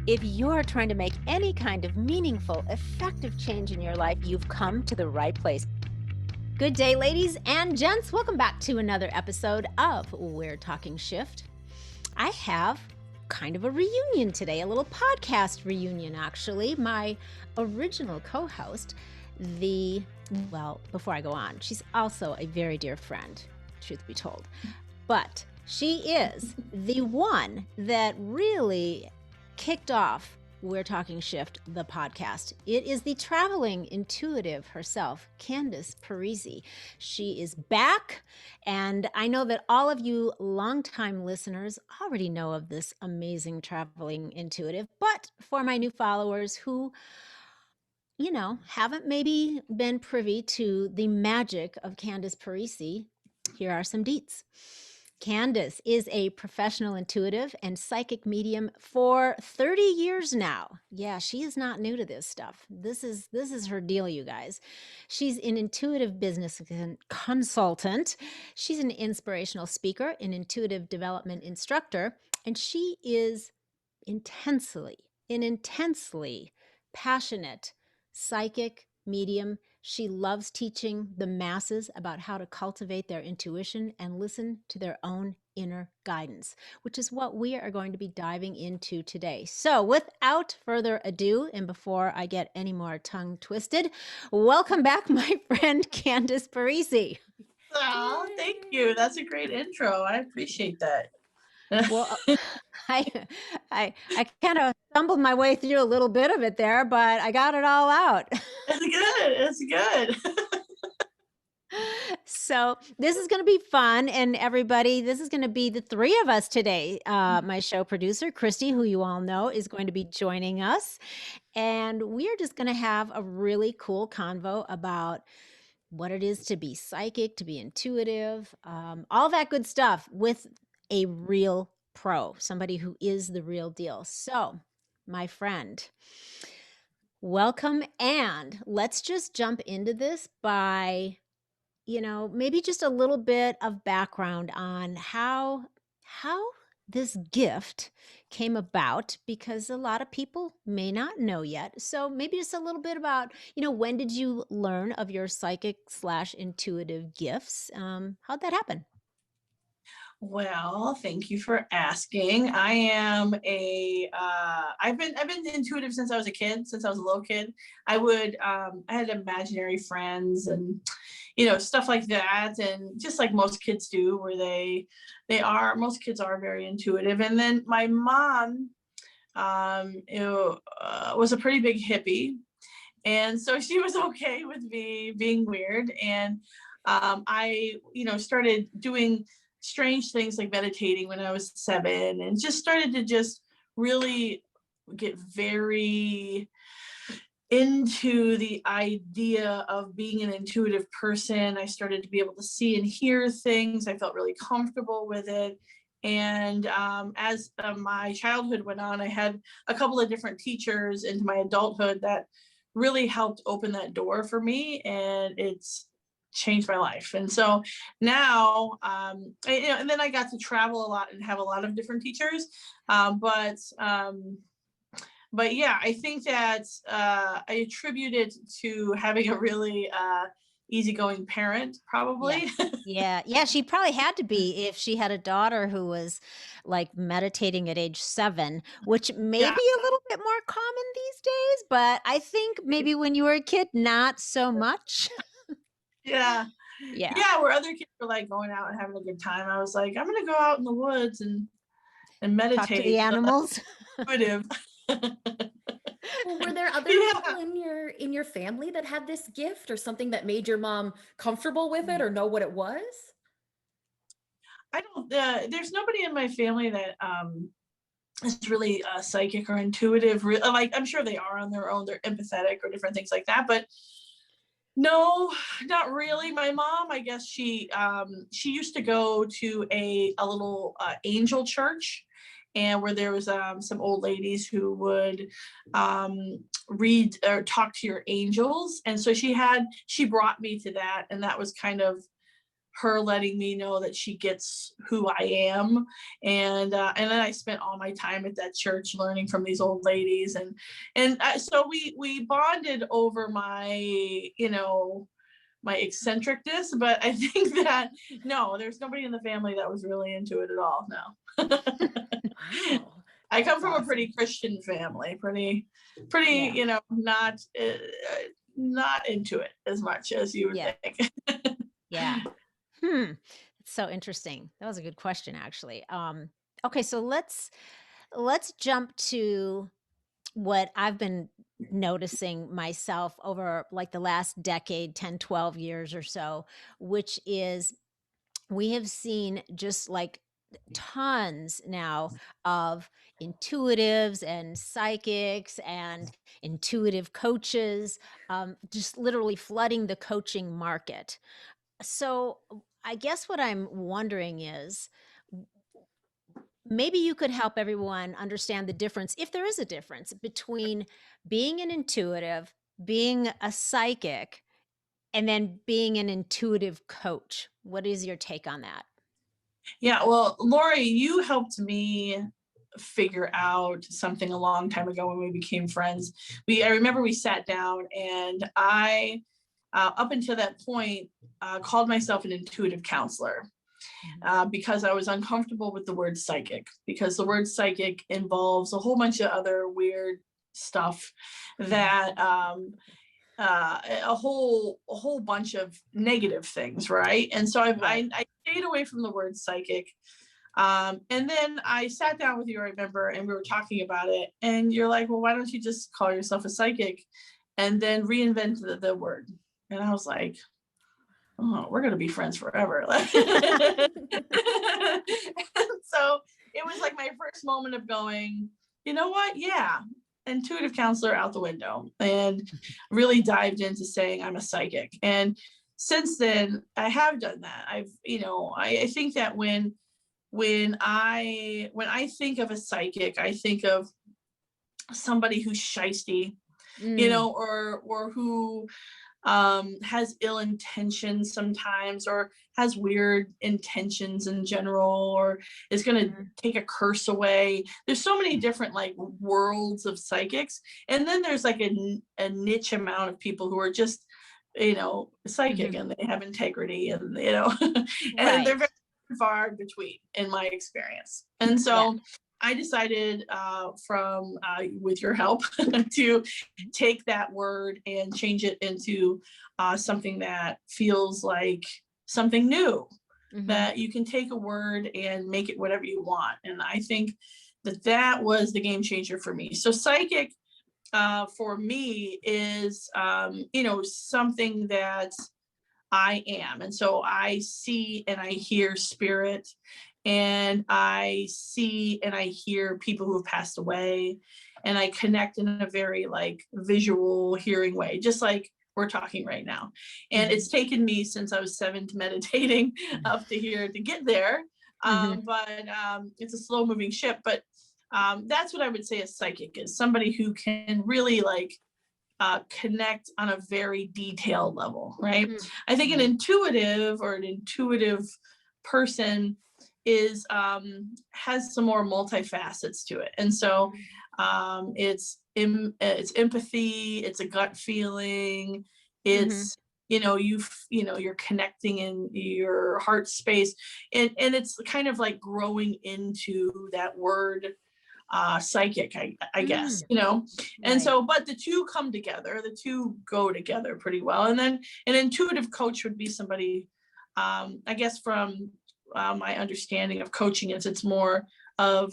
If you're trying to make any kind of meaningful, effective change in your life, you've come to the right place. Good day, ladies and gents. Welcome back to another episode of We're Talking Shift. I have kind of a reunion today, a little podcast reunion, actually. My original co-host, before I go on, she's also a very dear friend, truth be told. But she is the one that really kicked off We're Talking Shift, the podcast. It is the traveling intuitive herself, Candice Parisi. She is back, and I know that all of you longtime listeners already know of this amazing traveling intuitive, but for my new followers who, haven't maybe been privy to the magic of Candice Parisi, here are some deets. Candice is a professional intuitive and psychic medium for 30 years now. Yeah, she is not new to this stuff. This is her deal, you guys. She's an intuitive business consultant. She's an inspirational speaker, an intuitive development instructor, and she is an intensely passionate psychic medium. She loves teaching the masses about how to cultivate their intuition and listen to their own inner guidance, which is what we are going to be diving into today. So without further ado, and before I get any more tongue twisted, welcome back, my friend Candice Parisi. Oh, thank you. That's a great intro. I appreciate that. Well, I kind of stumbled my way through a little bit of it there, but I got it all out. It's good. So this is going to be fun, and everybody, this is going to be the three of us today. My show producer, Christy, who you all know, is going to be joining us, and we are just going to have a really cool convo about what it is to be psychic, to be intuitive, all that good stuff with a real pro, somebody who is the real deal. So, my friend, welcome, and let's just jump into this by, maybe just a little bit of background on how this gift came about, because a lot of people may not know yet. So maybe just a little bit about, when did you learn of your psychic/intuitive gifts? How'd that happen? Well, thank you for asking. I am I've been intuitive since I was a kid, since I was a little kid. I had imaginary friends and, stuff like that. And just like most kids do, where most kids are very intuitive. And then my mom, was a pretty big hippie. And so she was okay with me being weird. And I, started doing strange things like meditating when I was 7, and just started to just really get very into the idea of being an intuitive person. I started to be able to see and hear things. I felt really comfortable with it. And as my childhood went on, I had a couple of different teachers into my adulthood that really helped open that door for me, and it's changed my life. And so now, and then I got to travel a lot and have a lot of different teachers. But yeah, I think that I attribute it to having a really easygoing parent, probably. Yeah. She probably had to be if she had a daughter who was like meditating at age 7, which may Yeah. be a little bit more common these days, but I think maybe when you were a kid, not so much. Yeah. Yeah. Where other kids were like going out and having a good time, I was like, I'm gonna go out in the woods and meditate. Talk to the animals. Intuitive. Well, were there other people in your family that had this gift, or something that made your mom comfortable with it or know what it was? I don't. There's nobody in my family that is really psychic or intuitive. Like, I'm sure they are on their own. They're empathetic or different things like that, but no, not really. My mom, I guess she used to go to a little angel church, and where there was some old ladies who would read or talk to your angels. And so she brought me to that, and that was kind of her letting me know that she gets who I am. And then I spent all my time at that church learning from these old ladies. So we bonded over my, my eccentricness, but I think that no, there's nobody in the family that was really into it at all. No. Wow. I come That's from a awesome. pretty Christian family, pretty, Yeah. not into it as much as you would Yeah. think. Yeah. It's so interesting. That was a good question, actually. Okay, so let's jump to what I've been noticing myself over like the last decade, 10, 12 years or so, which is we have seen just like tons now of intuitives and psychics and intuitive coaches, just literally flooding the coaching market. So I guess what I'm wondering is maybe you could help everyone understand the difference, if there is a difference, between being an intuitive, being a psychic, and then being an intuitive coach. What is your take on that? Yeah, well, Lori, you helped me figure out something a long time ago when we became friends. I remember we sat down, and I, up until that point, called myself an intuitive counselor. Mhm. Because I was uncomfortable with the word psychic, because the word psychic involves a whole bunch of other weird stuff that a whole bunch of negative things, right? And so Right. I stayed away from the word psychic. And then I sat down with you, I remember, and we were talking about it. And you're like, well, why don't you just call yourself a psychic and then reinvent the word? And I was like, oh, we're gonna be friends forever. And so it was like my first moment of going, you know what? Yeah, intuitive counselor out the window, and really dived into saying I'm a psychic. And since then, I have done that. I think that when I think of a psychic, I think of somebody who's shisty, Mm, or who has ill intentions sometimes, or has weird intentions in general, or is going to mhm, take a curse away. There's so many different like worlds of psychics. And then there's like a niche amount of people who are just, psychic, mhm. and they have integrity, and, and they're Right. very far between in my experience. And Yeah. so I decided, from with your help, to take that word and change it into something that feels like something new, Mhm. that you can take a word and make it whatever you want. And I think that was the game changer for me. So psychic, for me, is something that I am. And so I see and I hear spirit, and I see and I hear people who have passed away, and I connect in a very like visual hearing way, just like we're talking right now. And Mhm. it's taken me since I was 7 to meditating up to here to get there. Mhm. But it's a slow moving ship. But that's what I would say a psychic is: somebody who can really like connect on a very detailed level, right? Mm. I think an Mhm. intuitive, or an intuitive person, is has some more multifacets to it. And so Mhm. it's empathy, it's a gut feeling, Mhm. it's you're connecting in your heart space, and it's kind of like growing into that word, psychic, I guess, Mm. and Right. so, but the two come together, the two go together pretty well. And then an intuitive coach would be somebody, I guess, from my understanding of coaching, is it's more of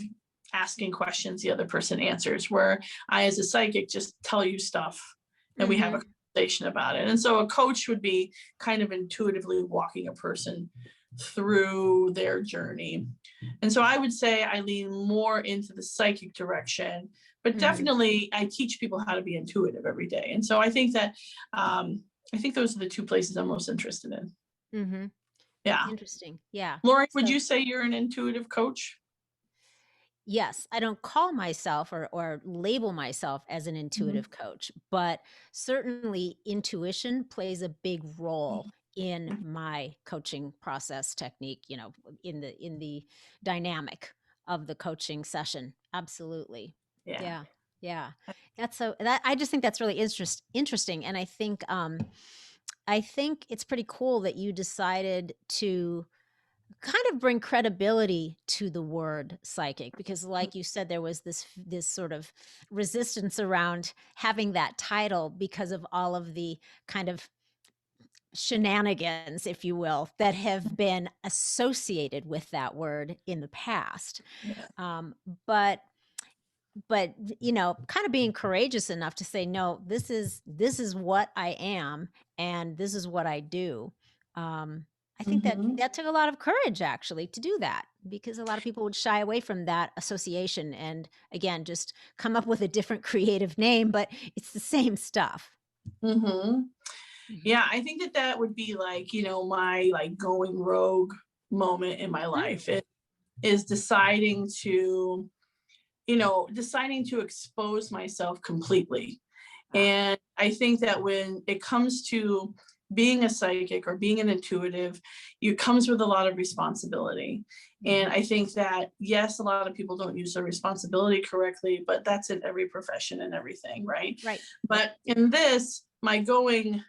asking questions, the other person answers, where I, as a psychic, just tell you stuff and we have a Mhm. conversation about it. And so a coach would be kind of intuitively walking a person through their journey. And so I would say I lean more into the psychic direction, but Mhm. definitely I teach people how to be intuitive every day. And so I think those are the two places I'm most interested in. Mhm. Yeah. Interesting. Yeah. Lori, would So you say you're an intuitive coach? yes, I don't call myself or label myself as an Mhm. intuitive coach, but certainly intuition plays a big role in my coaching process technique, in the dynamic of the coaching session. Absolutely. Yeah. Yeah. Yeah. That I just think that's really interesting. And I think it's pretty cool that you decided to kind of bring credibility to the word psychic, because like you said, there was this sort of resistance around having that title because of all of the kind of shenanigans, if you will, that have been associated with that word in the past. Yeah. Um, but kind of being courageous enough to say, no, this is what I am, and this is what I do. I think that took a lot of courage, actually, to do that, because a lot of people would shy away from that association and, again, just come up with a different creative name, but it's the same stuff. Yeah, I think that would be like, my like going rogue moment in my life. It is deciding to expose myself completely. And I think that when it comes to being a psychic or being an intuitive, it comes with a lot of responsibility. And I think that, yes, a lot of people don't use their responsibility correctly, but that's in every profession and everything, right? Right. But in this, my going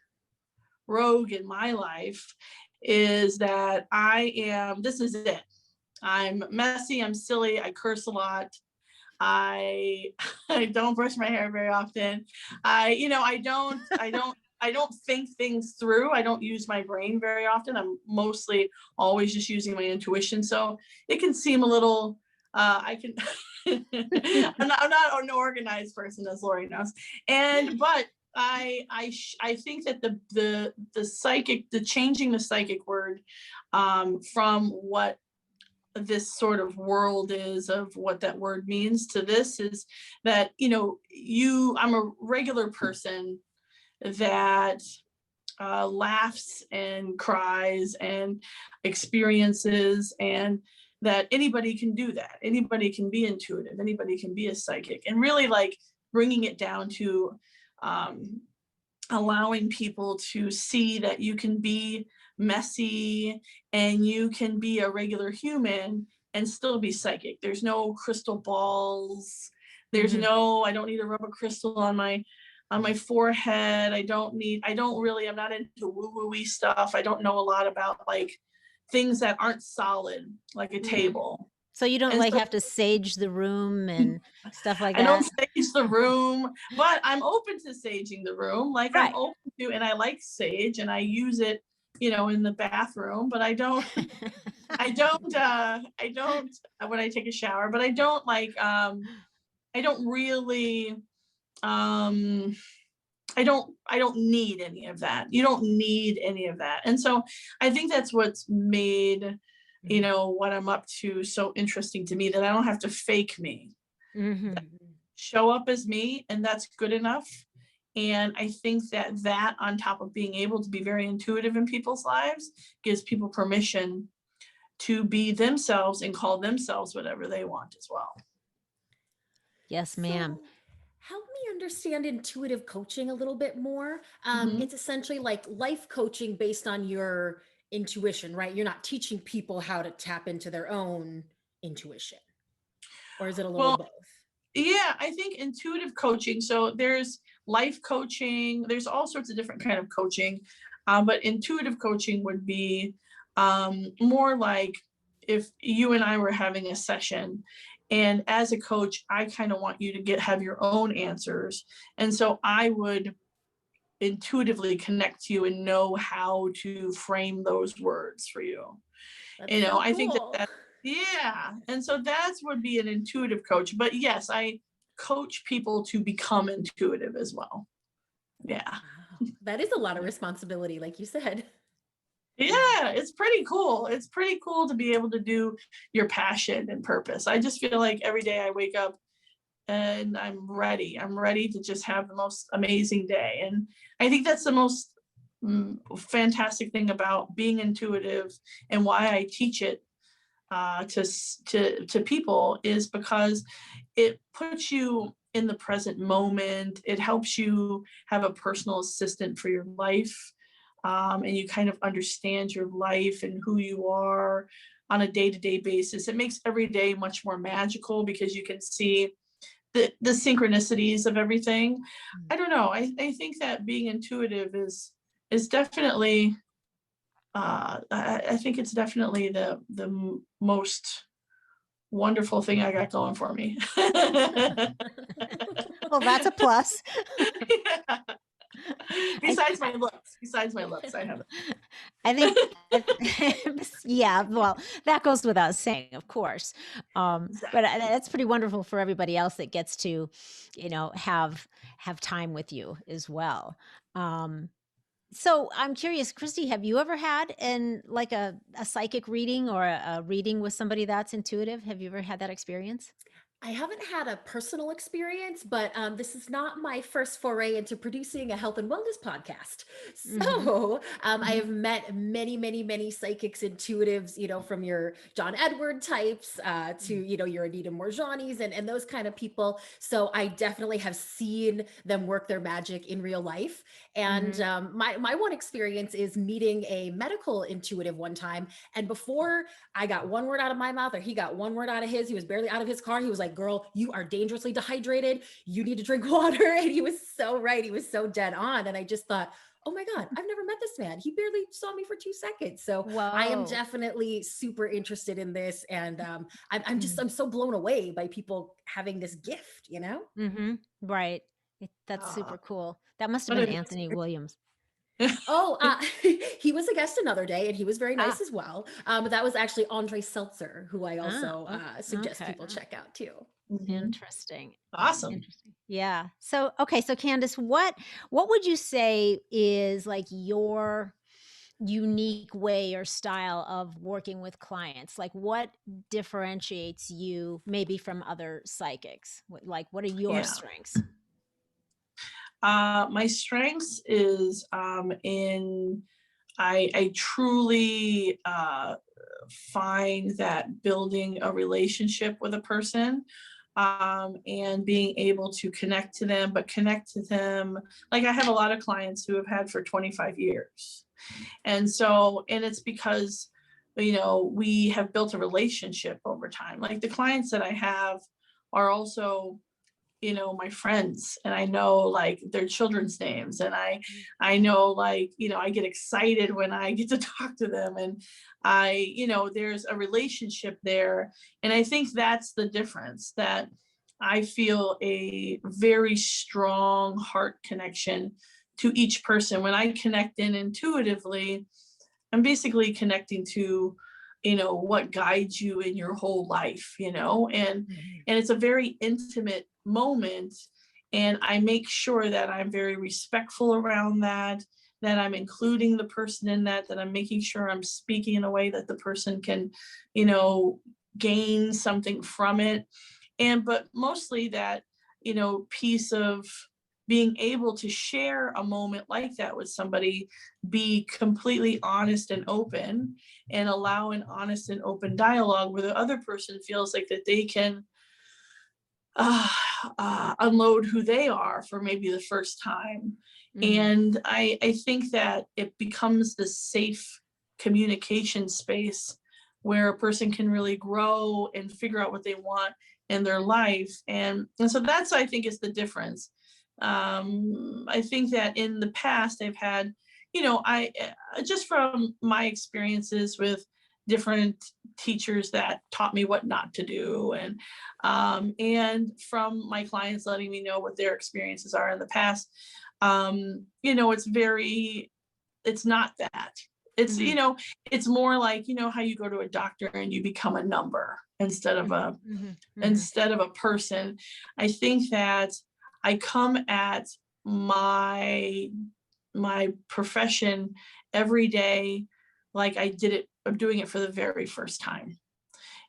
rogue in my life is that this is it. I'm messy, I'm silly, I curse a lot. I don't brush my hair very often. I don't think things through. I don't use my brain very often. I'm mostly always just using my intuition. So it can seem a little, I'm not an organized person, as Loree knows. But I think that the psychic, the changing the psychic word from what this sort of world is of what that word means to this is that, I'm a regular person that laughs and cries and experiences, and that anybody can do that. Anybody can be intuitive. Anybody can be a psychic, and really like bringing it down to allowing people to see that you can be messy and you can be a regular human and still be psychic. There's no crystal balls. There's no, I don't need to rub a crystal on my forehead. I'm not into woo-woo-y stuff. I don't know a lot about like things that aren't solid, like a table. So you don't have to sage the room and stuff like that? I don't sage the room, but I'm open to saging the room. Like I'm open to, and I like sage and I use it, in the bathroom, but I don't when I take a shower, but I don't like, I don't really, I don't need any of that. You don't need any of that. And so I think that's what's made, what I'm up to so interesting to me, that I don't have to fake me. Show up as me, and that's good enough. And I think that on top of being able to be very intuitive in people's lives gives people permission to be themselves and call themselves whatever they want as well. Yes, ma'am. So, help me understand intuitive coaching a little bit more. It's essentially like life coaching based on your intuition, right? You're not teaching people how to tap into their own intuition. Or is it a little both? Yeah, I think intuitive coaching. So there's life coaching. There's all sorts of different kind of coaching. But intuitive coaching would be more like if you and I were having a session, and as a coach, I kind of want you to have your own answers. And so I would intuitively connect to you and know how to frame those words for you. That's so I think cool. that yeah. And so that would be an intuitive coach. But yes, I coach people to become intuitive as well. Yeah. Wow. That is a lot of responsibility, like you said. Yeah, it's pretty cool. It's pretty cool to be able to do your passion and purpose. I just feel like every day I wake up and I'm ready. I'm ready to just have the most amazing day. And I think that's the most fantastic thing about being intuitive, and why I teach it to people, is because it puts you in the present moment. It helps you have a personal assistant for your life. and you kind of understand your life and who you are on a day-to-day basis. It makes every day much more magical because you can see the synchronicities of everything. I don't know. I think that being intuitive is definitely I think it's definitely the most wonderful thing I got going for me. Well, that's a plus. Yeah. I Besides my looks, I have it. I think yeah, well, that goes without saying, of course. But Exactly. that's pretty wonderful for everybody else that gets to, have time with you as well. Um, so I'm curious, Christy, have you ever had a psychic reading or a reading with somebody that's intuitive? Have you ever had that experience? I haven't had a personal experience, but this is not my first foray into producing a health and wellness podcast. Hmm. So I Mhm. have met many, many, many psychics, intuitives, from your John Edward types to, your Anita Morjanis and those kind of people. So I definitely have seen them work their magic in real life. And Hmm. my one experience is meeting a medical intuitive one time. And before I got one word out of my mouth or he got one word out of his, he was barely out of his car. He was like, girl, you are dangerously dehydrated. You need to drink water. And he was so right. He was so dead on. And I just thought, oh my God, I've never met this man. He barely saw me for 2 seconds. So I am Whoa. definitely super interested in this. And Mm. I'm so blown away by people having this gift. Hmm. Right. That's Ah, super cool. That must have what been a Anthony Williams. Oh, he was a guest another day and he was very nice Ah, as well. But that was actually Andre Seltzer, who I also suggest okay. people check out too. Mhm. Interesting. Awesome. Interesting. Yeah. So, okay. So Candace, what would you say is like your unique way or style of working with clients? Like what differentiates you maybe from other psychics? Like what are your Yeah. strengths? My strengths is in I truly find that building a relationship with a person and being able to connect to them, but connect to them like I have a lot of clients who have had for 25 years. And it's because, we have built a relationship over time. Like the clients that I have are also my friends, and I know like their children's names, and I know like I get excited when I get to talk to them, and there's a relationship there. And I think that's the difference, that I feel a very strong heart connection to each person. When I connect in intuitively, I'm basically connecting to what guides you in your whole life, Mhm. and it's a very intimate moment. And I make sure that I'm very respectful around that I'm including the person in that I'm making sure I'm speaking in a way that the person can you know gain something from it. But mostly that piece of being able to share a moment like that with somebody, be completely honest and open, and allow an honest and open dialogue where the other person feels like that they can uh, unload who they are for maybe the first time. Mhm. And I think that it becomes this safe communication space where a person can really grow and figure out what they want in their life. And so that's, I think, is the difference. I think that in the past I've had, I just from my experiences with different teachers that taught me what not to do, and from my clients letting me know what their experiences are in the past. It's not that. It's Mhm. it's more like how you go to a doctor and you become a number instead of Mhm. a Mhm. Mhm. instead of a person. I think that I come at my my profession every day like I'm doing it for the very first time.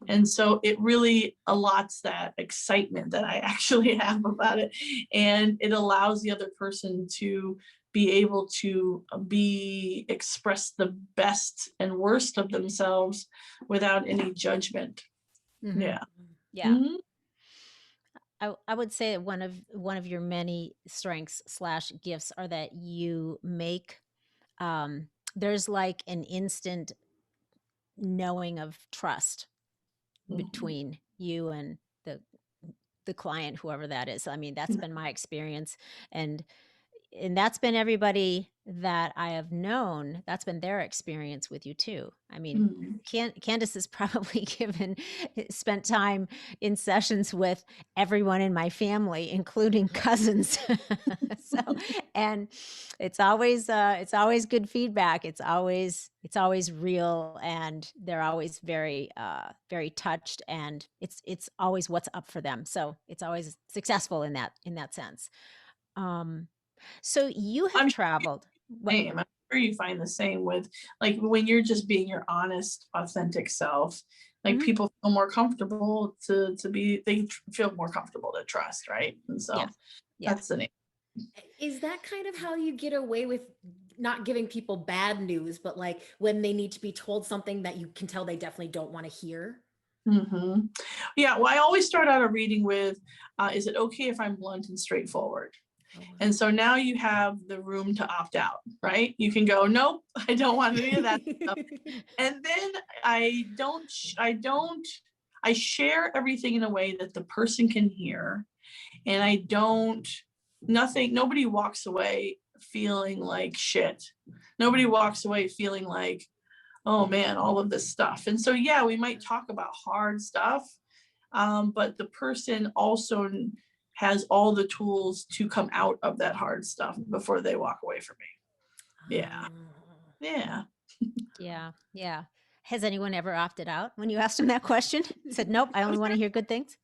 And so it really allots that excitement that I actually have about it. And it allows the other person to be able to be express the best and worst of themselves without any judgment. Mhm. Yeah. Yeah. Mhm. I would say that one of your many strengths slash gifts are that you make there's like an instant knowing of trust Mhm. between you and the client, whoever that is. I mean, that's been my experience, and that's been everybody that I have known, that's been their experience with you too. I mean, Mhm. Candice has probably spent time in sessions with everyone in my family, including cousins. So, and it's always good feedback. It's always real, and they're always very touched, and it's always what's up for them. So it's always successful in that sense. Um, so you have I'm traveled. What? same. I'm sure you find the same with, like, when you're just being your honest, authentic self, like, Mhm. people feel more comfortable to be, feel more comfortable to trust, right? And Yeah. so Yeah. that's the name. Is that kind of how you get away with not giving people bad news, but like when they need to be told something that you can tell they definitely don't want to hear? Hmm. Yeah, well, I always start out a reading with, is it okay if I'm blunt and straightforward? Oh, wow. And so now you have the room to opt out, right? You can go, nope, I don't want any of that stuff. And then I share everything in a way that the person can hear. And I don't, nobody walks away feeling like shit. Nobody walks away feeling like, oh man, all of this stuff. And so, yeah, we might talk about hard stuff, but the person also has all the tools to come out of that hard stuff before they walk away from me. Yeah. Oh. Yeah. Yeah. Yeah. Has anyone ever opted out when you asked them that question? Said, nope, I only want to hear good things.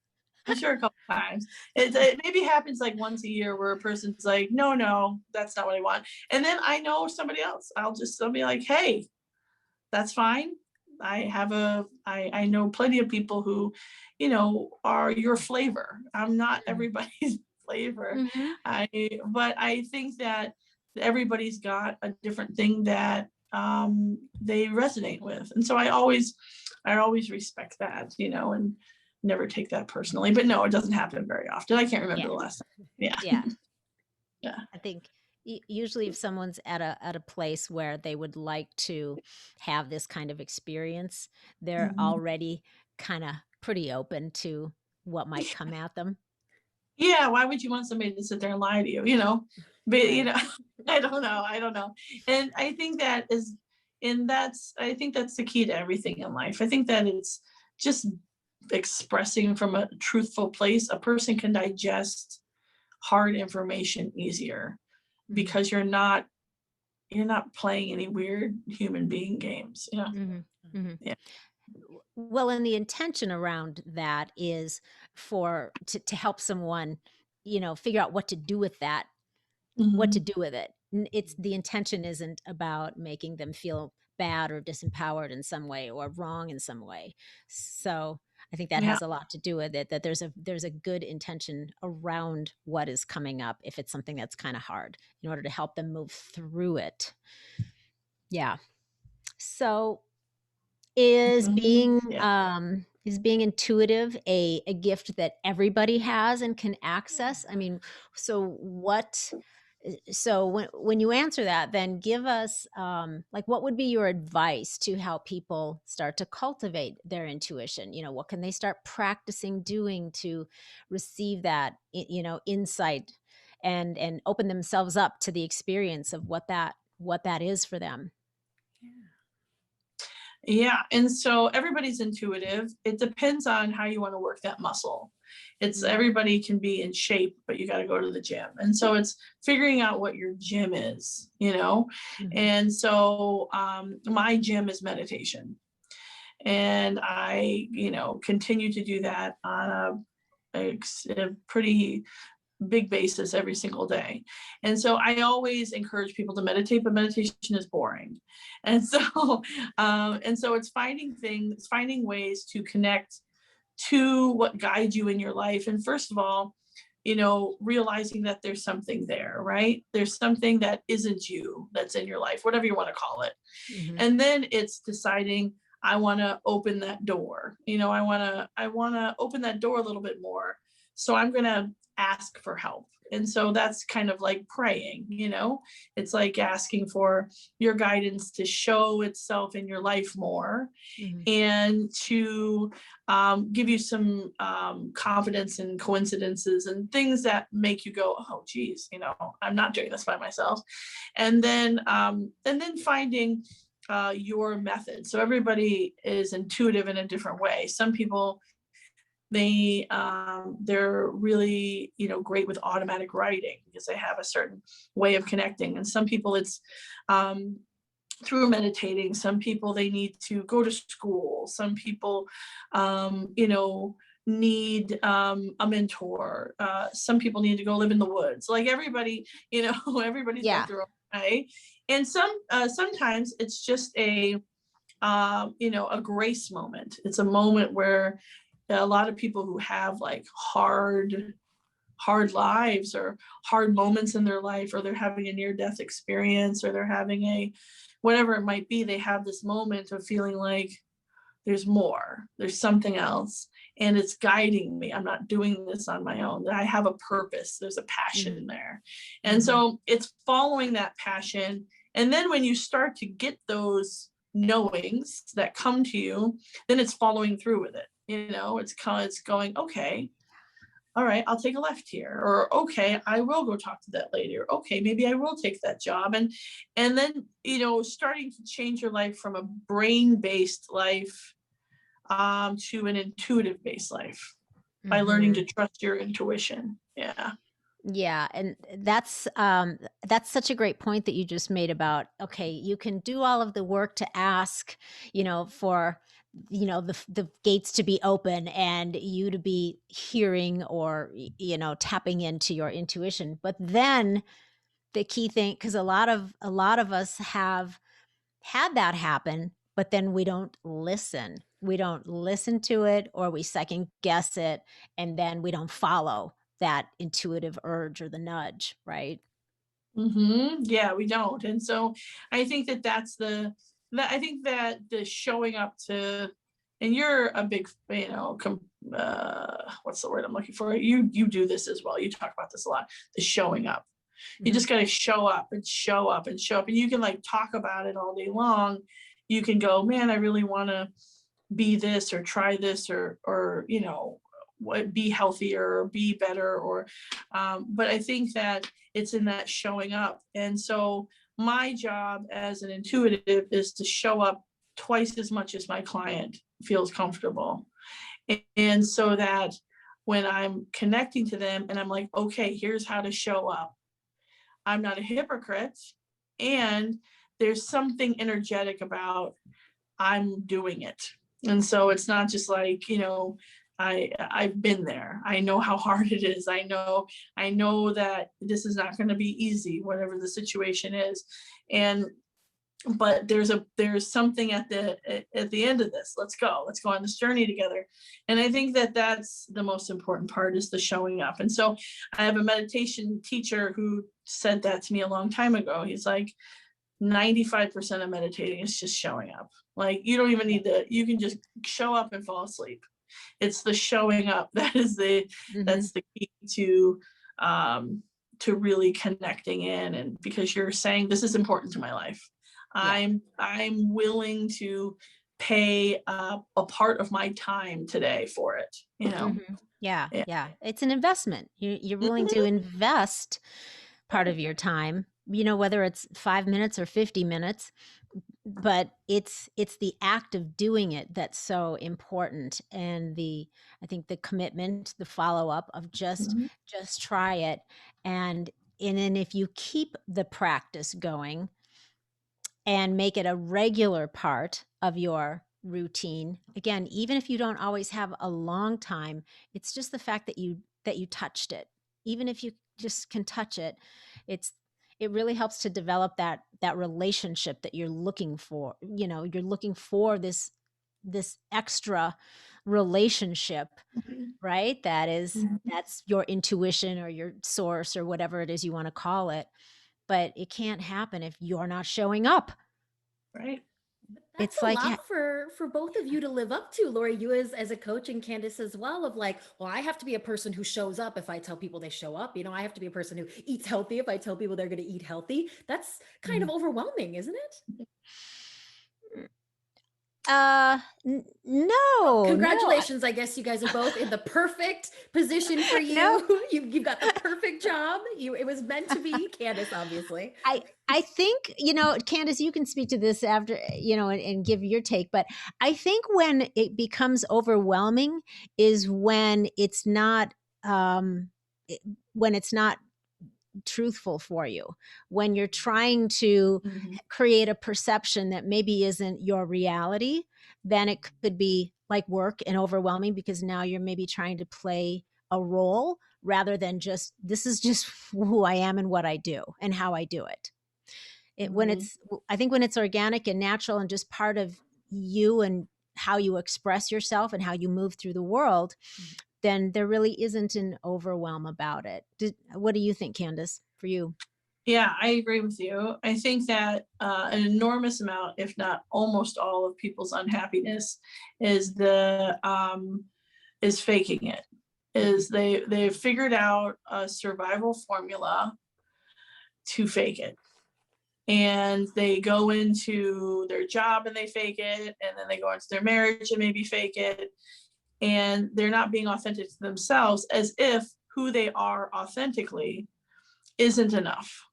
I'm sure a couple times. It maybe happens like once a year where a person's like, no, no, that's not what I want. And then I know somebody else. I'll be like, hey, that's fine. I know plenty of people who, are your flavor. I'm not Mhm. everybody's flavor. Mhm. But I think that everybody's got a different thing that they resonate with. And so I always respect that, and never take that personally. But no, it doesn't happen very often. I can't remember Yeah. the last time. Yeah. Yeah. Yeah. I think usually if someone's at a place where they would like to have this kind of experience, they're Mhm. already kind of pretty open to what might come at them. Yeah, why would you want somebody to sit there and lie to you, you know? But, Right. I don't know. And I think I think that's the key to everything in life. I think that it's just expressing from a truthful place. A person can digest hard information easier Mhm. because you're not playing any weird human being games. Yeah. Mhm. Mhm. Yeah. Well, and the intention around that is to help someone, figure out what to do with that, what to Mhm. do with it. It's the intention isn't about making them feel bad or disempowered in some way or wrong in some way. So I think that Yeah. has a lot to do with it. That there's a good intention around what is coming up if it's something that's kind of hard in order to help them move through it. Yeah. So Mhm. Yeah. is being intuitive a gift that everybody has and can access? I mean, so what so when you answer that, then give us like what would be your advice to how people start to cultivate their intuition? What can they start practicing doing to receive that insight and open themselves up to the experience of what that is for them? Yeah, and so everybody's intuitive. It depends on how you want to work that muscle. It's Mhm. everybody can be in shape, but you got to go to the gym. And so it's figuring out what your gym is. Mhm. And so my gym is meditation. And I continue to do that on a pretty big basis every single day. And so I always encourage people to meditate, but meditation is boring. And so it's finding ways to connect to what guides you in your life. And first of all, realizing that there's something there, right? There's something that isn't you that's in your life, whatever you want to call it. Mhm. And then it's deciding I want to open that door. I want to open that door a little bit more. So I'm going to ask for help. And so that's kind of like praying, it's like asking for your guidance to show itself in your life more, Mhm. and to give you some confidence and coincidences and things that make you go, oh geez, I'm not doing this by myself. And then finding your method. So everybody is intuitive in a different way. Some people, they're really great with automatic writing because they have a certain way of connecting, and some people it's through meditating. Some people, they need to go to school. Some people need a mentor. Some people need to go live in the woods. Like everybody, everybody's got Yeah. their own way. And sometimes it's just a grace moment. It's a moment where a lot of people who have like hard lives or hard moments in their life, or they're having a near death experience, or they're having a whatever it might be, they have this moment of feeling like there's more, there's something else, and it's guiding me. I'm not doing this on my own. I have a purpose. There's a passion there. And so it's following that passion. And then when you start to get those knowings that come to you, then it's following through with it. It's going, okay, all right, I'll take a left here, or okay, I will go talk to that lady, or okay, maybe I will take that job. And then starting to change your life from a brain-based life to an intuitive-based life by learning to trust your intuition. Yeah, and that's such a great point that you just made about, okay, you can do all of the work to ask, for the gates to be open and you to be hearing or tapping into your intuition. But then the key thing, because a lot of us have had that happen, but then we don't listen. We don't listen to it, or we second guess it, and then we don't follow that intuitive urge or the nudge, right? Yeah, we don't. And so I think I think that the showing up to, and you're a big, what's the word I'm looking for? You do this as well. You talk about this a lot, the showing up. You Mhm. just got to show up and show up and show up. And you can like talk about it all day long. You can go, man, I really want to be this or try this, or be healthier or be better, or but I think that it's in that showing up. And so my job as an intuitive is to show up twice as much as my client feels comfortable. And so that when I'm connecting to them and I'm like, okay, here's how to show up, I'm not a hypocrite, and there's something energetic about I'm doing it. And so it's not just like, I've been there. I know how hard it is. I know that this is not going to be easy, whatever the situation is. And but there's something at the end of this. Let's go on this journey together. And I think that that's the most important part, is the showing up. And so I have a meditation teacher who said that to me a long time ago. He's like, 95% of meditating is just showing up. Like you don't even need you can just show up and fall asleep. It's the showing up Mhm. that's the key to really connecting in. And because you're saying this is important to my life, Yeah. I'm willing to pay a part of my time today for it. Yeah, Yeah. yeah. It's an investment. You're willing to Mhm. invest part of your time, whether it's 5 minutes or 50 minutes, but it's the act of doing it that's so important, and I think the commitment, the follow-up of Mhm. just try it, and then if you keep the practice going and make it a regular part of your routine, again, even if you don't always have a long time, it's just the fact that you touched it. Even if you just can touch it, it's it really helps to develop that relationship that you're looking for. You're looking for this extra relationship, right? Mhm. That's your intuition or your source or whatever it is you want to call it. But it can't happen if you're not showing up. Right. That's It's a like, lot for both of you to live up to, Loree, you as a coach, and Candice as well, of like, well, I have to be a person who shows up if I tell people they show up. I have to be a person who eats healthy if I tell people they're going to eat healthy. That's kind of overwhelming, isn't it? Well, no, congratulations. I guess you guys are both in the perfect position for no. you. You've got the perfect job. It was meant to be, Candice, obviously. I think, Candace, you can speak to this after, and give your take, but I think when it becomes overwhelming is um, when it's not truthful for you, when you're trying to Mhm. create a perception that maybe isn't your reality. Then it could be like work and overwhelming, because now you're maybe trying to play a role rather than just, this is just who I am and what I do and how I do it. Mhm. I think when it's organic and natural and just part of you and how you express yourself and how you move through the world, then there really isn't an overwhelm about it. What do you think, Candice, for you? Yeah, I agree with you. I think that an enormous amount, if not almost all, of people's unhappiness is is faking it. Is they've figured out a survival formula to fake it, and they go into their job and they fake it, and then they go into their marriage and maybe fake it, and they're not being authentic to themselves, as if who they are authentically isn't enough,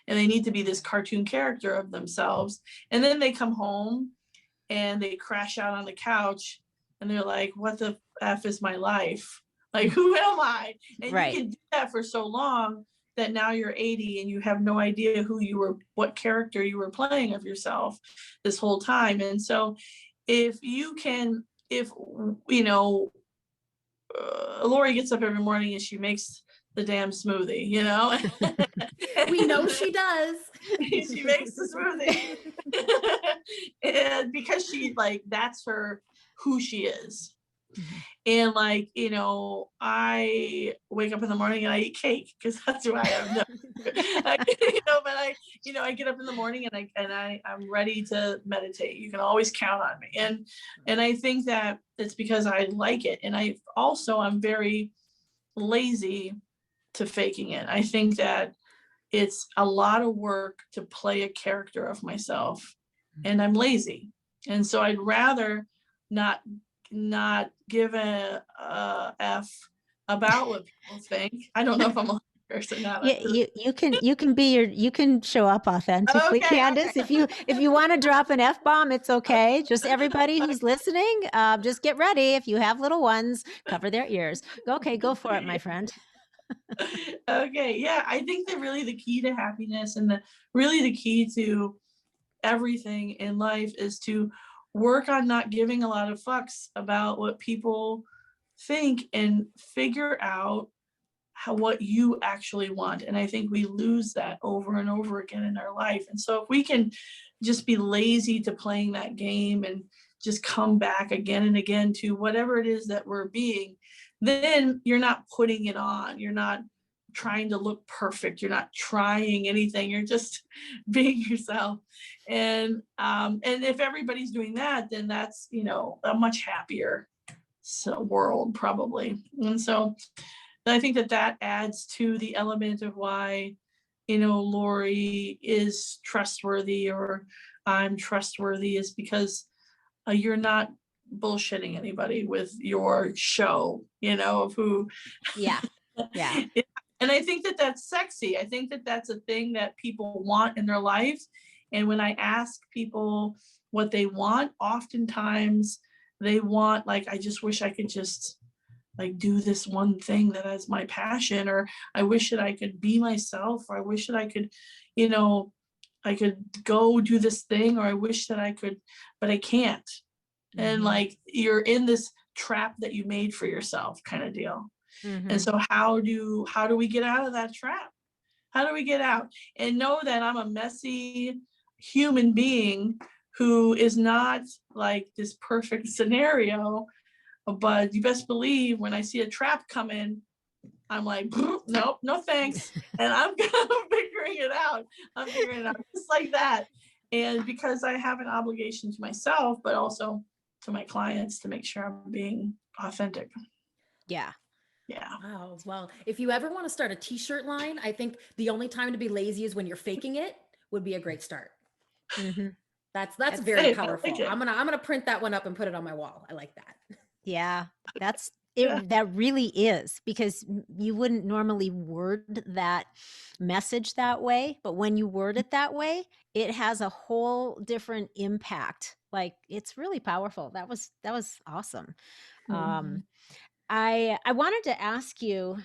and they need to be this cartoon character of themselves. And then they come home and they crash out on the couch and they're like, what the F is my life? Like, who am I? And you Right. can do that for so long that now you're 80 and you have no idea who you were, what character you were playing of yourself this whole time. And so if you can, if, Loree gets up every morning and she makes the damn smoothie, We know she does. She makes the smoothie. And because she, like, that's her, who she is. And like, I wake up in the morning and I eat cake because that's who I am. No. But I get up in the morning and I'm ready to meditate. You can always count on me. And I think that it's because I like it. And I'm very lazy to faking it. I think that it's a lot of work to play a character of myself, and I'm lazy. And so I'd rather not give a F about what people think. I don't know if I'm a person or not. Yeah, you can show up authentically, Okay, Candice. If you want to drop an F-bomb, it's okay. Just everybody who's listening, just get ready. If you have little ones, cover their ears. Okay, go for it, my friend. Okay, yeah, I think that really the key to happiness and the key to everything in life is to work on not giving a lot of fucks about what people think and figure out what you actually want. And I think we lose that over and over again in our life. And so if we can just be lazy to playing that game and just come back again and again to whatever it is that we're being, then you're not putting it on. You're not trying to look perfect. You're not trying anything. You're just being yourself. And if everybody's doing that, then that's, a much happier world probably. And so I think that adds to the element of why, Loree is trustworthy or I'm trustworthy, is because you're not bullshitting anybody with your show, of who. Yeah. Yeah. And I think that that's sexy. I think that that's a thing that people want in their lives. And when I ask people what they want, oftentimes they want, like, I just wish I could just like do this one thing that is my passion, or I wish that I could be myself, or I wish that I could, I could go do this thing, or I wish that I could, but I can't. And like, you're in this trap that you made for yourself kind of deal. And so how do we get out of that trap? How do we get out and know that I'm a messy human being who is not like this perfect scenario? But you best believe when I see a trap coming, I'm like, nope, no thanks. And I'm figuring it out. I'm figuring it out just like that. And because I have an obligation to myself, but also to my clients to make sure I'm being authentic. Yeah. Yeah. Wow. Well, if you ever want to start a t-shirt line, I think the only time to be lazy is when you're faking it would be a great start. Mm-hmm. That's That's, very Hey, I powerful. like it. I'm gonna print that one up and put it on my wall. I like that. yeah, that's Yeah. it. That really is, because you wouldn't normally word that message that way, but when you word it that way, it has a whole different impact. Like, it's really powerful. That was awesome. Um, Mhm. I wanted to ask you,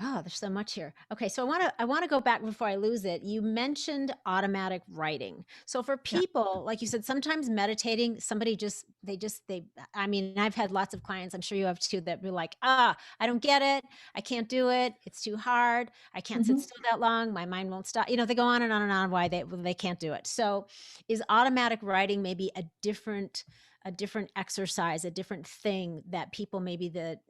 oh, there's so much here. Okay, so I want to go back before I lose it. You mentioned automatic writing. So for Yeah. people, like you said, sometimes meditating, somebody they I mean, I've had lots of clients, I'm sure you have too, that be like, I don't get it. I can't do it. It's too hard. I can't sit Mhm. still that long. My mind won't stop. They go on and on and on why they can't do it. So is automatic writing maybe a different exercise, a different thing that people maybe that,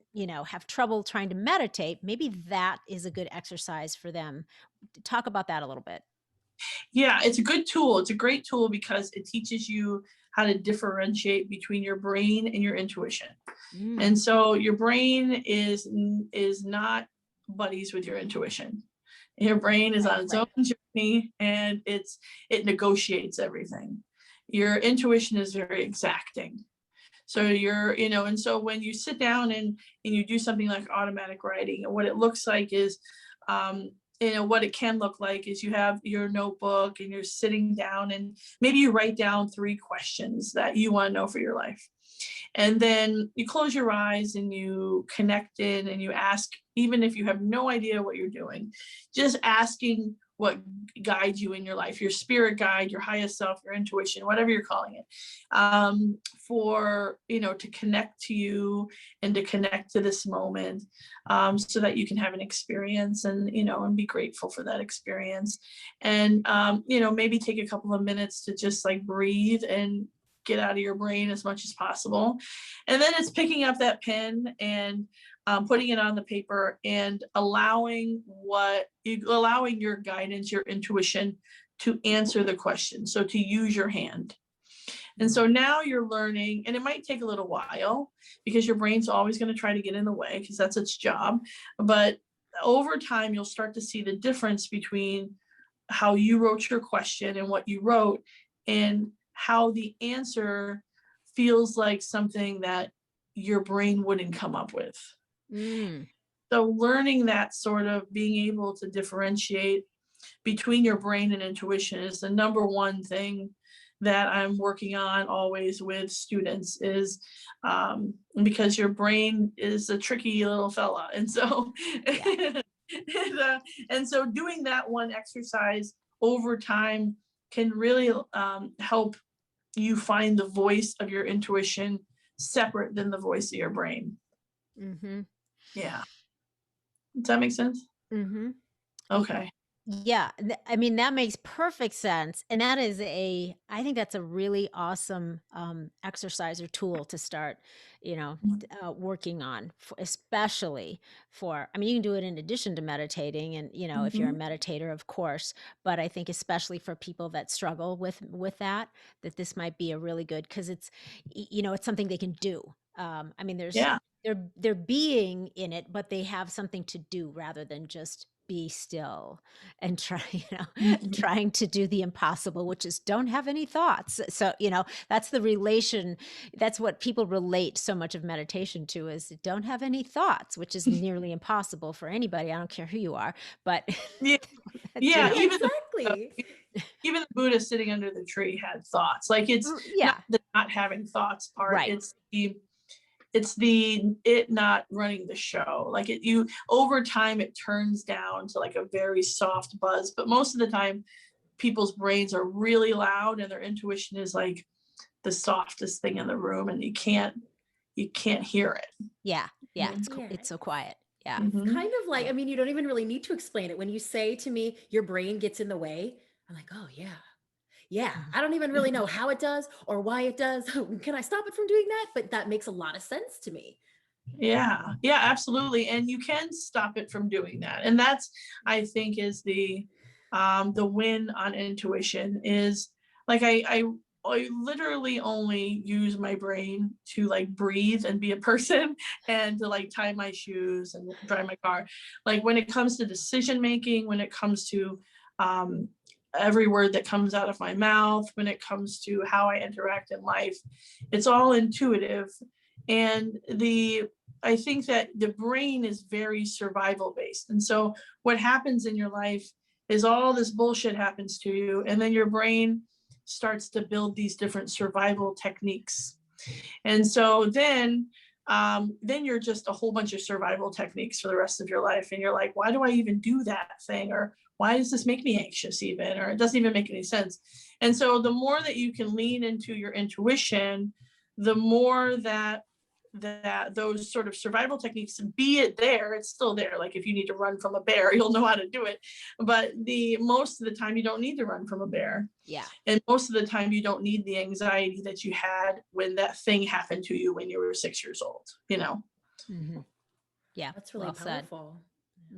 have trouble trying to meditate, maybe that is a good exercise for them. Talk about that a little bit. Yeah, it's a good tool. It's a great tool because it teaches you how to differentiate between your brain and your intuition. Mm, And so your brain is not buddies with your intuition. Your brain is on its own Right. journey, and it negotiates everything. Your intuition is very exacting. So and so when you sit down and you do something like automatic writing, and what it looks like is, um, what it can look like is you have your notebook and you're sitting down and maybe you write down 3 questions that you want to know for your life. And then you close your eyes and you connect in and you ask, even if you have no idea what you're doing, just asking what guides you in your life, your spirit guide, your highest self, your intuition, whatever you're calling it, to connect to you and to connect to this moment, so that you can have an experience and be grateful for that experience. And, maybe take a couple of minutes to just like breathe and get out of your brain as much as possible. And then it's picking up that pen and putting it on the paper and allowing your guidance, your intuition to answer the question. So to use your hand. And so now you're learning, and it might take a little while because your brain's always going to try to get in the way because that's its job. But over time, you'll start to see the difference between how you wrote your question and what you wrote, and how the answer feels like something that your brain wouldn't come up with. mm, So learning that, sort of being able to differentiate between your brain and intuition, is the number one thing that I'm working on always with students, is because your brain is a tricky little fella. And so yeah. and so doing that one exercise over time can really help you find the voice of your intuition separate than the voice of your brain. Mm-hmm. Yeah. Does that make sense? Mm-hmm. Okay. Yeah, I mean, that makes perfect sense. And I think that's a really awesome exercise or tool to start, working on, especially I mean, you can do it in addition to meditating and, if you're a Mhm. meditator, of course, but I think especially for people that struggle with that this might be a really good, because it's something they can do. I mean, Yeah. they're being in it, but they have something to do rather than just be still and Mhm. trying to do the impossible, which is don't have any thoughts. So, that's the relation. That's what people relate so much of meditation to, is don't have any thoughts, which is nearly impossible for anybody. I don't care who you are, but, Yeah. you Yeah. know, Yeah, Even exactly. even the Buddha sitting under the tree had thoughts. Like, it's not yeah, the not having thoughts part. right. It's the it not running the show. Like, you over time it turns down to like a very soft buzz, but most of the time people's brains are really loud and their intuition is like the softest thing in the room, and you can't hear it. Yeah. Yeah. Yeah. It's so quiet. Yeah. It's Mm-hmm. kind of like, Yeah. I mean, you don't even really need to explain it. When you say to me, your brain gets in the way, I'm like, oh, yeah. Yeah. Mhm. I don't even really know how it does or why it does. Can I stop it from doing that? But that makes a lot of sense to me. Yeah, yeah, absolutely. And you can stop it from doing that. And that's, I think, is the win on intuition, is Like I literally only use my brain to like breathe and be a person and to like tie my shoes and drive my car. Like when it comes to decision making, when it comes to um, every word that comes out of my mouth, when it comes to how I interact in life, it's all intuitive. And I think that the brain is very survival based. And so what happens in your life is all this bullshit happens to you, and then your brain starts to build these different survival techniques. And so then you're just a whole bunch of survival techniques for the rest of your life. And you're like, why do I even do that thing? Or why does this make me anxious even? Or it doesn't even make any sense. And so the more that you can lean into your intuition, the more that those sort of survival techniques, be it there, it's still there. Like if you need to run from a bear, you'll know how to do it. But the most of the time you don't need to run from a bear. Yeah. And most of the time you don't need the anxiety that you had when that thing happened to you when you were 6 years old, you know? Mm-hmm. Yeah. That's really Well said. powerful.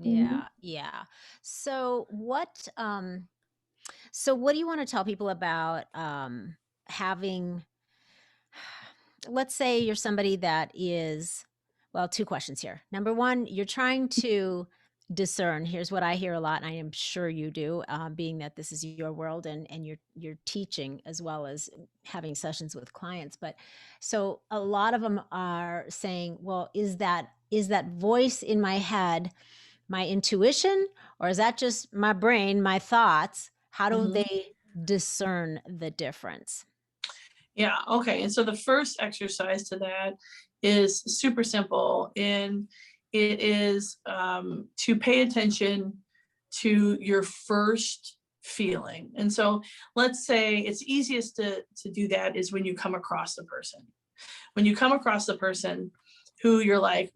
Yeah. Yeah. So what do you want to tell people about having, let's say you're somebody that is, well, two questions here. Number one, you're trying to discern. Here's what I hear a lot, and I am sure you do, being that this is your world and you're teaching as well as having sessions with clients. But so a lot of them are saying, well, is that voice in my head my intuition, or is that just my brain, my thoughts? How do Mhm. they discern the difference? Yeah. Okay. And so the first exercise to that is super simple. And it is to pay attention to your first feeling. And so let's say it's easiest to do that is when you come across a person. When you come across a person who you're like,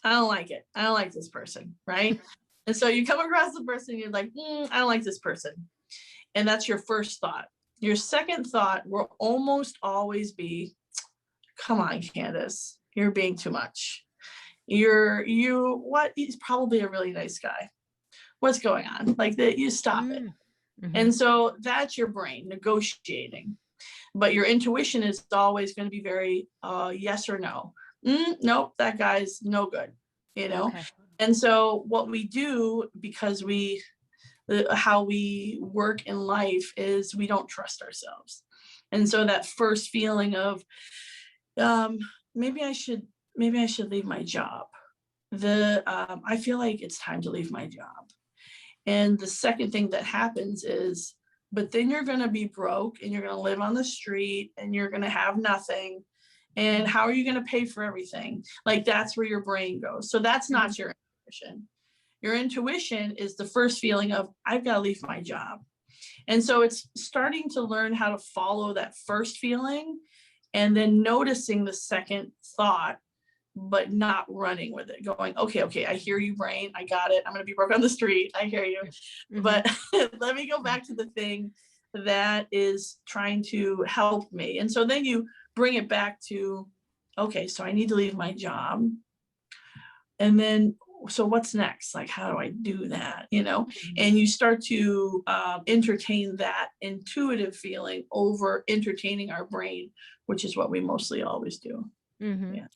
I don't like it. I don't like this person. Right. And so you come across the person, you're like, I don't like this person. And that's your first thought. Your second thought will almost always be, come on, Candice, you're being too much. He's probably a really nice guy. What's going on? Like that, you stop it. Mm-hmm. And so that's your brain negotiating. But your intuition is always going to be very yes or no. Nope, that guy's no good, you know? Okay. And so what we do, because how we work in life is we don't trust ourselves. And so that first feeling of maybe I should leave my job. I feel like it's time to leave my job. And the second thing that happens is, but then you're going to be broke and you're going to live on the street and you're going to have nothing. And how are you going to pay for everything? Like that's where your brain goes. So that's not your intuition. Your intuition is the first feeling of, I've got to leave my job. And so it's starting to learn how to follow that first feeling and then noticing the second thought, but not running with it, going, okay, I hear you, brain. I got it. I'm going to be broke on the street. I hear you. Mm-hmm. But let me go back to the thing that is trying to help me. And so then you bring it back to, okay, so I need to leave my job. And then, so what's next? Like, how do I do that? You know, and you start to entertain that intuitive feeling over entertaining our brain, which is what we mostly always do. Mm-hmm. Yeah.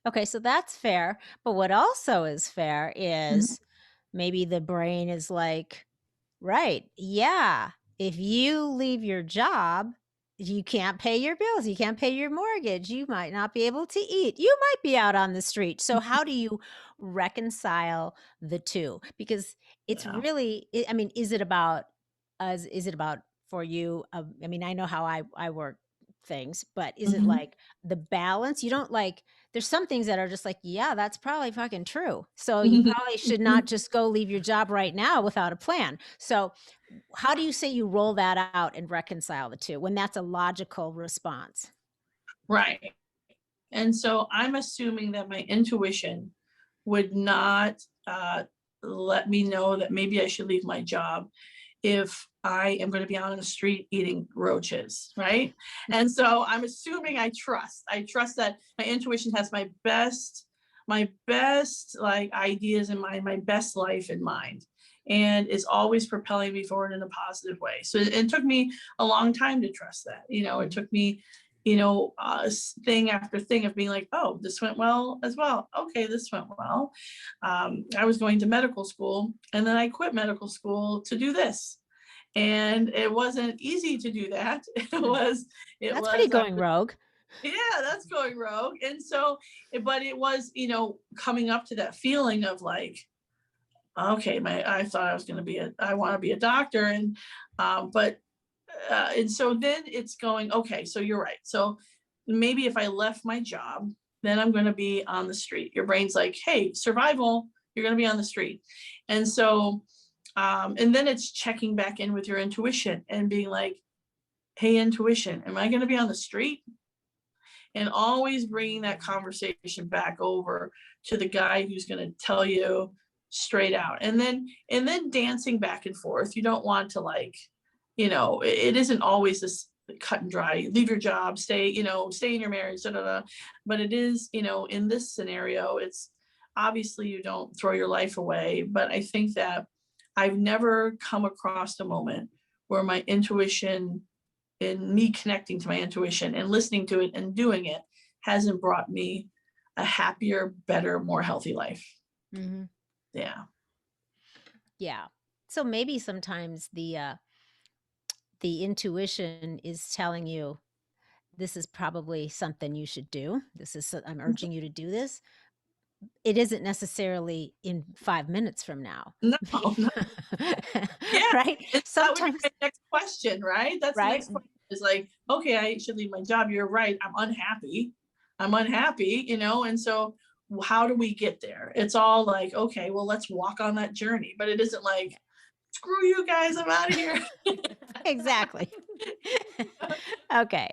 Okay, so that's fair. But what also is fair is maybe the brain is like, right, yeah, if you leave your job, you can't pay your bills, you can't pay your mortgage, you might not be able to eat, you might be out on the street. So how do you reconcile the two? Because it's Yeah. really, I mean, is it about for you? I mean, I know how I work things, but is it like the balance? You don't like, there's some things that are just like, yeah, that's probably fucking true. So you probably should not just go leave your job right now without a plan. So how do you say you roll that out and reconcile the two when that's a logical response? Right. And so I'm assuming that my intuition would not let me know that maybe I should leave my job if I am going to be out on the street eating roaches, right? And so I'm assuming I trust that my intuition has my best my best like ideas in mind, my best life in mind, and is always propelling me forward in a positive way. So it took me a long time to trust that. It took me, thing after thing of being like, oh, this went well as well. Okay, this went well. I was going to medical school, and then I quit medical school to do this. And it wasn't easy to do that. It That's pretty was, going rogue. yeah, that's going rogue. And so, but it was, coming up to that feeling of like, okay, I thought I was going to be I want to be a doctor. And so then it's going, okay, so you're right. So maybe if I left my job, then I'm going to be on the street. Your brain's like, hey, survival, you're going to be on the street. And so, and then it's checking back in with your intuition and being like, hey, intuition, am I going to be on the street? And always bringing that conversation back over to the guy who's going to tell you straight out. And then dancing back and forth. You don't want to like, it isn't always this cut and dry, leave your job, stay in your marriage, da, da, da. But it is, in this scenario, it's obviously you don't throw your life away. But I think that I've never come across a moment where my intuition and me connecting to my intuition and listening to it and doing it hasn't brought me a happier, better, more healthy life. Mm-hmm. Yeah. Yeah. So maybe sometimes the intuition is telling you this is probably something you should do. I'm urging you to do this. It isn't necessarily in 5 minutes from now. No, no. Yeah. Right? That would be Sometimes, my next question, right? That's the right? next question is like, okay, I should leave my job. You're right. I'm unhappy, and so how do we get there? It's all like, okay, well, let's walk on that journey. But it isn't like, screw you guys, I'm out of here. Exactly. Okay.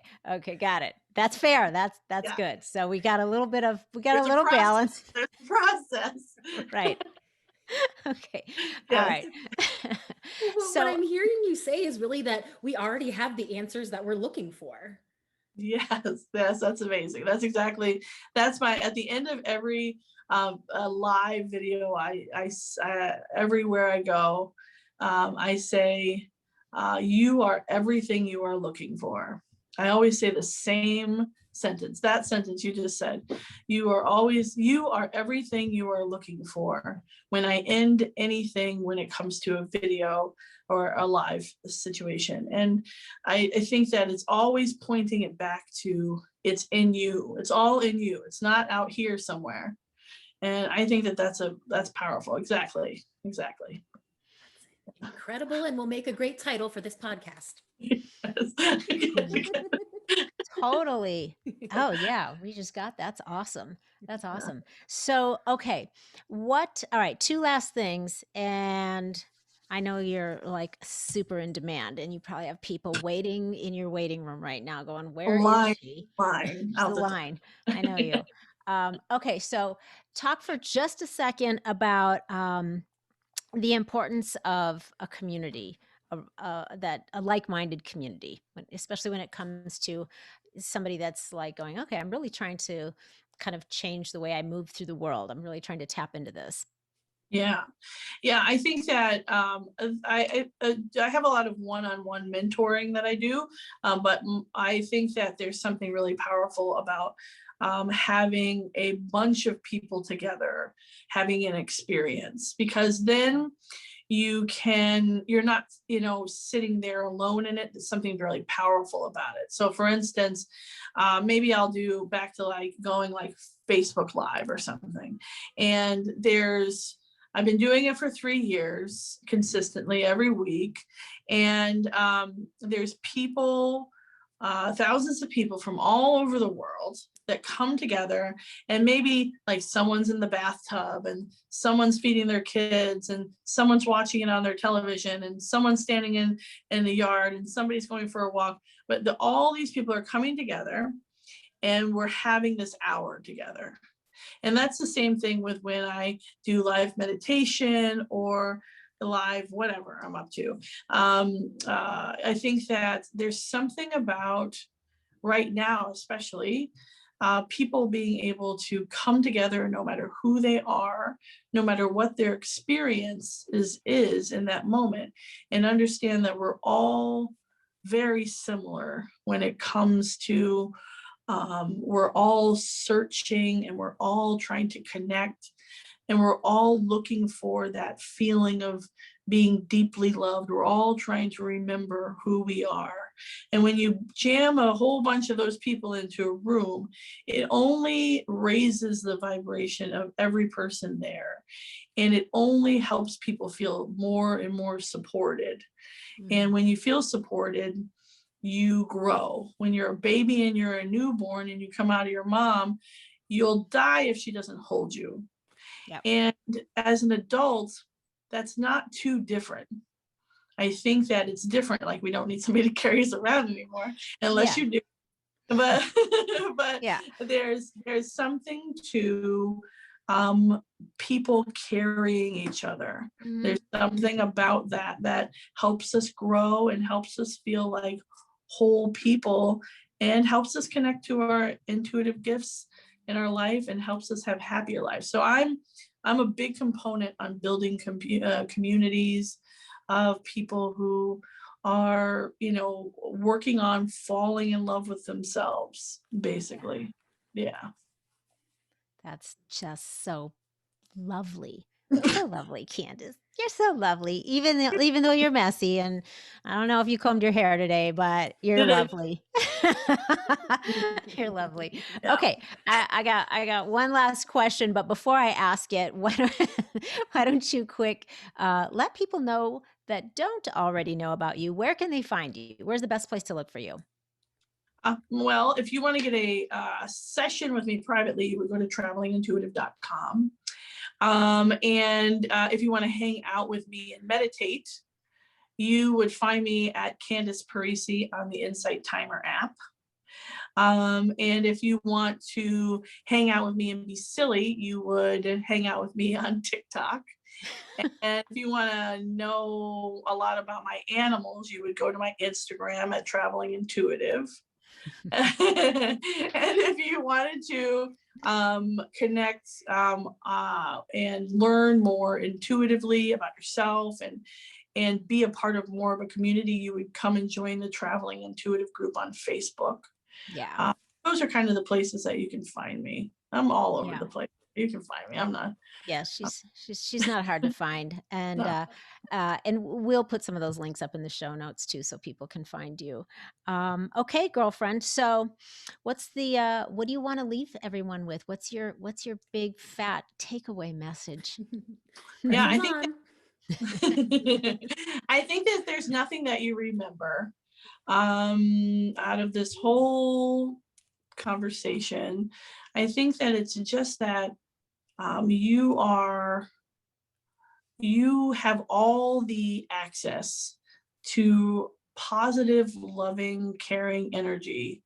Got it. That's fair. That's Yeah. good. So we got a little There's balance. There's a process. Right. Okay. All Yes. right. Well, what So I'm hearing you say is really that we already have the answers that we're looking for. Yes, that's amazing. That's at the end of every live video, everywhere I go, I say, you are everything you are looking for. I always say the same sentence, that sentence you just said. You are everything you are looking for. When I end anything, when it comes to a video or a live situation. And I think that it's always pointing it back to, it's in you. It's all in you. It's not out here somewhere. And I think that that's powerful. Exactly. Incredible, and will make a great title for this podcast. totally. Oh yeah, we just got that's awesome. So, okay. All right, two last things, and I know you're like super in demand and you probably have people waiting in your waiting room right now going, where is she? Line There's the line. I know you. Okay, so talk for just a second about the importance of a community, a like-minded community, especially when it comes to somebody that's like going, okay, I'm really trying to kind of change the way I move through the world. I'm really trying to tap into this. Yeah. I think that I have a lot of one-on-one mentoring that I do, but I think that there's something really powerful about having a bunch of people together, having an experience, because then you're not sitting there alone in it. There's something really powerful about it. So for instance, maybe I'll do back to like going like Facebook Live or something, and I've been doing it for 3 years consistently every week. And there's people, thousands of people from all over the world that come together, and maybe like someone's in the bathtub and someone's feeding their kids and someone's watching it on their television and someone's standing in the yard and somebody's going for a walk. But all these people are coming together and we're having this hour together. And that's the same thing with when I do live meditation or live whatever I'm up to. I think that there's something about right now, especially people being able to come together no matter who they are, no matter what their experience is in that moment, and understand that we're all very similar when it comes to we're all searching and we're all trying to connect and we're all looking for that feeling of being deeply loved. We're all trying to remember who we are. And when you jam a whole bunch of those people into a room, it only raises the vibration of every person there. And it only helps people feel more and more supported. And when you feel supported, you grow. When you're a baby and you're a newborn and you come out of your mom, you'll die if she doesn't hold you. Yep. And as an adult, that's not too different. I think that it's different. Like, we don't need somebody to carry us around anymore, unless you do. But but Yeah. there's something to people carrying each other. There's something about that helps us grow and helps us feel like whole people and helps us connect to our intuitive gifts in our life and helps us have happier lives. So I'm a big component on building communities of people who are, working on falling in love with themselves, basically. Yeah. That's just so lovely. So lovely, Candice. You're so lovely. Even though you're messy, and I don't know if you combed your hair today, but you're lovely. You're lovely. Yeah. Okay, I got one last question, but before I ask it, why don't you quick let people know that don't already know about you? Where can they find you? Where's the best place to look for you? Well, if you want to get a session with me privately, you would go to travelingintuitive.com. And if you want to hang out with me and meditate, you would find me at Candice Parisi on the Insight Timer app. And if you want to hang out with me and be silly, you would hang out with me on TikTok. And if you want to know a lot about my animals, you would go to my Instagram at Traveling Intuitive. And if you wanted to connect and learn more intuitively about yourself and be a part of more of a community, you would come and join the Traveling Intuitive group on Facebook. Yeah. Those are kind of the places that you can find me. I'm all over the place. You can find me. I'm not. Yeah, she's not hard to find, and No. and we'll put some of those links up in the show notes too, so people can find you. Okay, girlfriend. So, what do you want to leave everyone with? What's your big fat takeaway message? Yeah, I Pressure's think I think that there's nothing that you remember out of this whole conversation. I think that it's just that you have all the access to positive, loving, caring energy,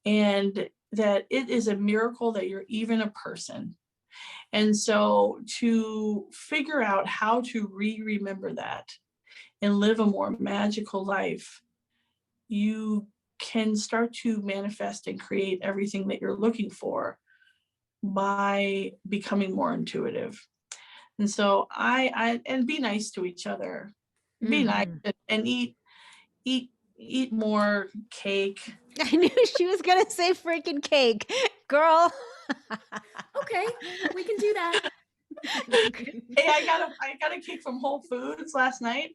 and that it is a miracle that you're even a person. And so to figure out how to remember that and live a more magical life, you can start to manifest and create everything that you're looking for by becoming more intuitive. And so and be nice to each other. Be nice and eat more cake. I knew she was gonna say freaking cake, girl. Okay, we can do that. Hey, I got a cake from Whole Foods last night,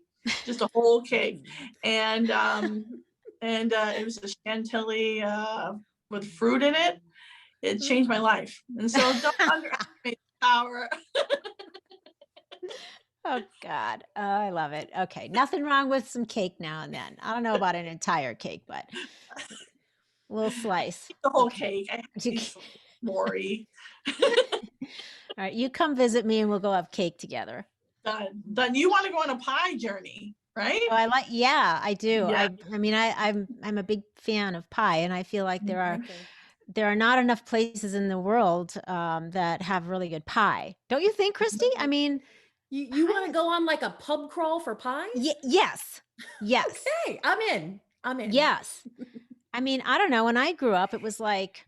just a whole cake, and it was a chantilly with fruit in it. It changed my life, and so don't underestimate the power. Oh God. Oh, I love it. Okay. Nothing wrong with some cake now and then. I don't know about an entire cake, but a little slice. The whole Okay. cake. I have Loree. All right. You come visit me and we'll go have cake together. Done. You want to go on a pie journey, right? Oh, yeah, I do. Yeah. I mean, I'm a big fan of pie, and I feel like there are not enough places in the world that have really good pie. Don't you think, Christy? I mean, you want to go on like a pub crawl for pies? Yes. Okay, I'm in. Yes. I mean, I don't know. When I grew up, it was like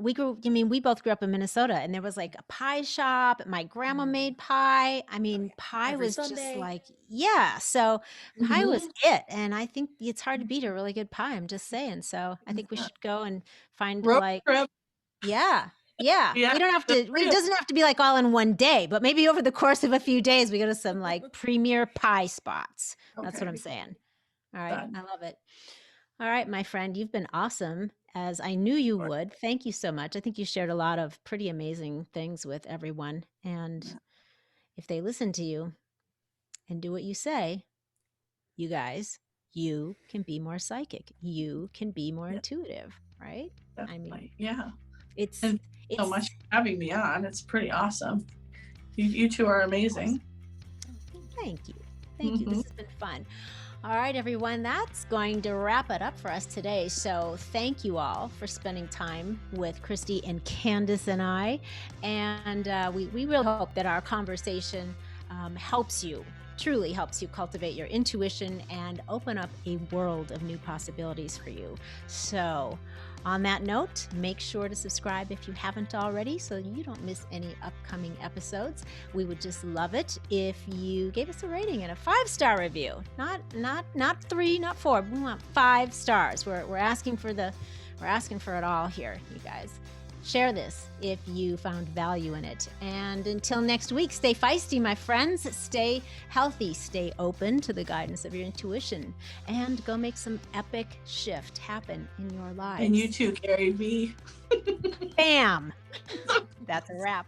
we both grew up in Minnesota, and there was like a pie shop. My grandma made pie. I mean, pie Every was just Sunday. like, yeah. So pie was Mhm. it. And I think it's hard to beat a really good pie. I'm just saying. So I think we Yeah. should go and find Road like, trip. yeah. Yeah. Yeah. We don't have The to, three it of doesn't have to be like all in one day, but maybe over the course of a few days, we go to some like premier pie spots. That's what I'm Okay. saying. All right. Done. I love it. All right, my friend, you've been awesome, as I knew you would. Thank you so much. I think you shared a lot of pretty amazing things with everyone. And Yeah. if they listen to you and do what you say, you guys, you can be more psychic. You can be more Yeah, intuitive, right? I mean, definitely. Yeah. it's And so it's much for having me on. It's pretty awesome. You two are amazing. thank you. Thank you. Hmm. This has been fun. All right, everyone, that's going to wrap it up for us today. So thank you all for spending time with Christy and Candice and I. And we really hope that our conversation helps you, truly helps you cultivate your intuition and open up a world of new possibilities for you. So on that note, make sure to subscribe if you haven't already so you don't miss any upcoming episodes. We would just love it if you gave us a rating and a 5-star review. Not 3, not 4. We want 5 stars. We're asking for it all here, you guys. Share this if you found value in it. And until next week, stay feisty, my friends. Stay healthy. Stay open to the guidance of your intuition. And go make some epic shift happen in your lives. And you too, Gary V. Bam! That's a wrap.